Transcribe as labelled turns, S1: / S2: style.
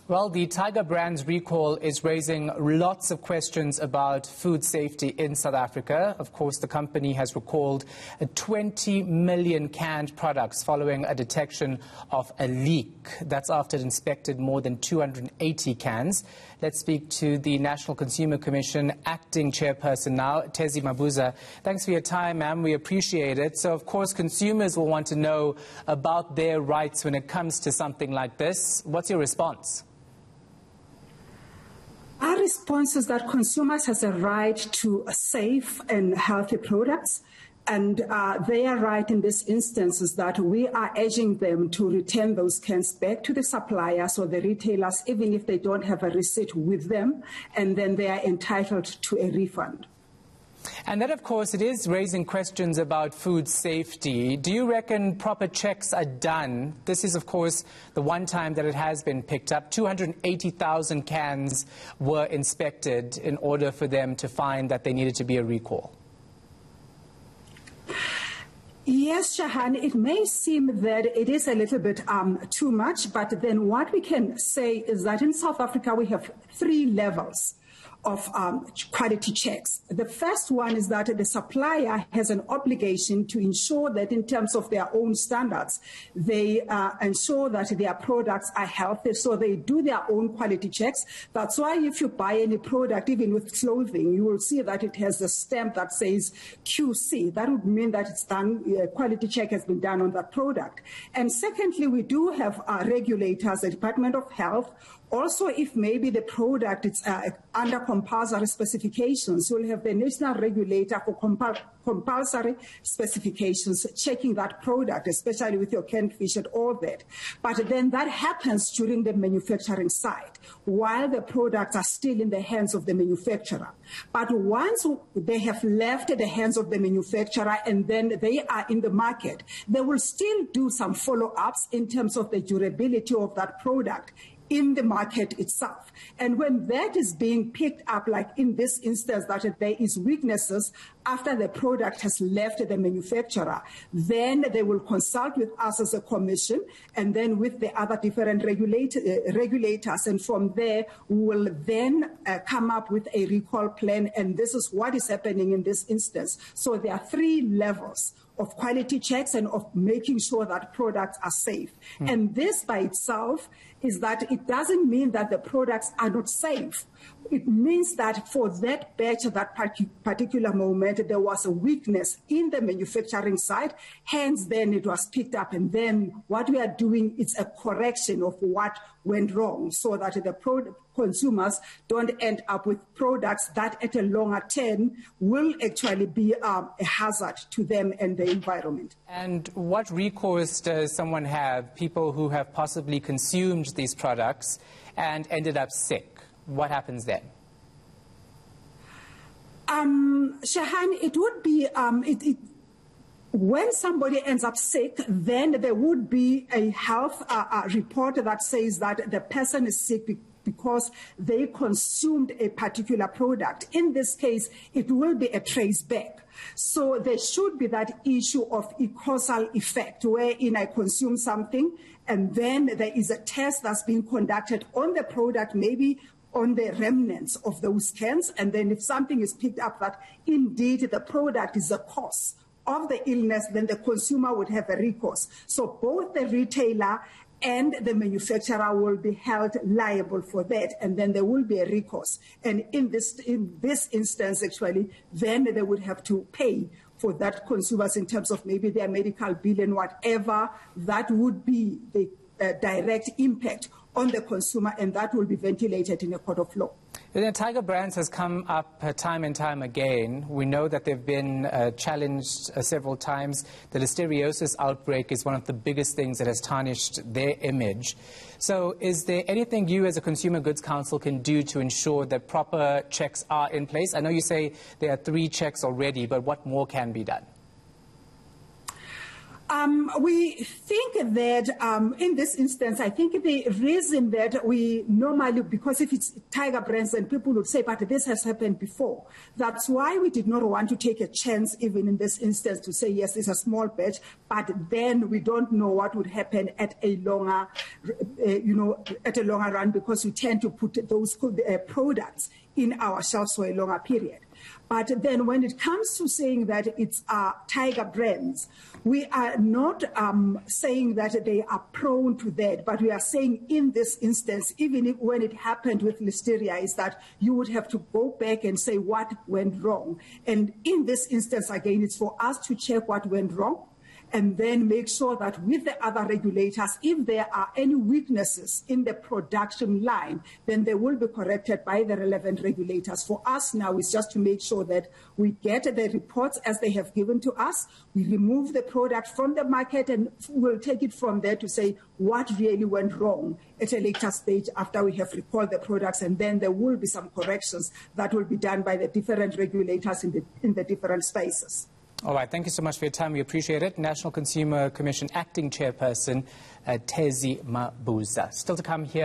S1: Well, the Tiger Brands recall is raising lots of questions about food safety in South Africa. Of course, the company has recalled 20 million canned products following a detection of a leak. That's after it inspected more than 280 cans. Let's speak to the National Consumer Commission acting chairperson now, Thezi Mabuza. Thanks for your time, ma'am. We appreciate it. So, of course, consumers will want to know about their rights when it comes to something like this. What's your response?
S2: Our response is that consumers have a right to safe and healthy products, and their right in this instance is that we are urging them to return those cans back to the suppliers or the retailers, even if they don't have a receipt with them, and then they are entitled to a refund.
S1: And then, of course, it is raising questions about food safety. Do you reckon proper checks are done? This is, of course, the one time that it has been picked up. 280,000 cans were inspected in order for them to find that they needed to be a recall.
S2: Yes, Shahan, it may seem that it is a little bit too much, but then what we can say is that in South Africa we have 3 levels of quality checks. The first one is that the supplier has an obligation to ensure that in terms of their own standards, they ensure that their products are healthy, so they do their own quality checks. That's why if you buy any product, even with clothing, you will see that it has a stamp that says QC. That would mean that it's done, quality check has been done on that product. And secondly, we do have regulators, the Department of Health. Also, if maybe the product is under compulsory specifications, you'll have the national regulator for compulsory specifications checking that product, especially with your canned fish and all that. But then that happens during the manufacturing side, while the products are still in the hands of the manufacturer. But once they have left the hands of the manufacturer and then they are in the market, they will still do some follow-ups in terms of the durability of that product in the market itself. And when that is being picked up, like in this instance, that there is weaknesses after the product has left the manufacturer, then they will consult with us as a commission and then with the other different regulators. And from there, we will then come up with a recall plan. And this is what is happening in this instance. So there are 3 levels of quality checks and of making sure that products are safe. And this by itself is that it doesn't mean that the products are not safe. It means that for that batch at that particular moment, there was a weakness in the manufacturing side, hence then it was picked up, and then what we are doing is a correction of what went wrong so that the consumers don't end up with products that at a longer term will actually be a hazard to them and the environment.
S1: And what recourse does someone have, people who have possibly consumed these products and ended up sick? What happens then?
S2: Shahan, it would be, when somebody ends up sick, then there would be a health report that says that the person is sick because they consumed a particular product. In this case, it will be a trace back. So there should be that issue of a causal effect, wherein I consume something and then there is a test that's being conducted on the product, maybe on the remnants of those cans, and then if something is picked up that indeed the product is the cause of the illness, then the consumer would have a recourse. So both the retailer and the manufacturer will be held liable for that, and then there will be a recourse. And in this instance, actually, then they would have to pay for that consumers in terms of maybe their medical bill and whatever. That would be the direct impact on the consumer, and that will be ventilated in a court of law.
S1: Tiger Brands has come up time and time again. We know that they've been challenged several times. The listeriosis outbreak is one of the biggest things that has tarnished their image. So is there anything you as a Consumer Goods Council can do to ensure that proper checks are in place? I know you say there are 3 checks already, but what more can be done?
S2: We think that in this instance, I think the reason that we normally, because if it's tiger brands, then people would say, but this has happened before. That's why we did not want to take a chance, even in this instance, to say, yes, it's a small batch, but then we don't know what would happen at a longer, at a longer run, because we tend to put those products in our shelves for a longer period. But then when it comes to saying that it's tiger brands, we are not saying that they are prone to that, but we are saying in this instance, even if when it happened with listeria, is that you would have to go back and say what went wrong. And in this instance, again, it's for us to check what went wrong, and then make sure that with the other regulators, if there are any weaknesses in the production line, then they will be corrected by the relevant regulators. For us now is just to make sure that we get the reports as they have given to us, we remove the product from the market, and we'll take it from there to say what really went wrong at a later stage after we have recalled the products, and then there will be some corrections that will be done by the different regulators in the different spaces.
S1: All right, thank you so much for your time. We appreciate it. National Consumer Commission Acting Chairperson, Thezi Mabuza. Still to come here.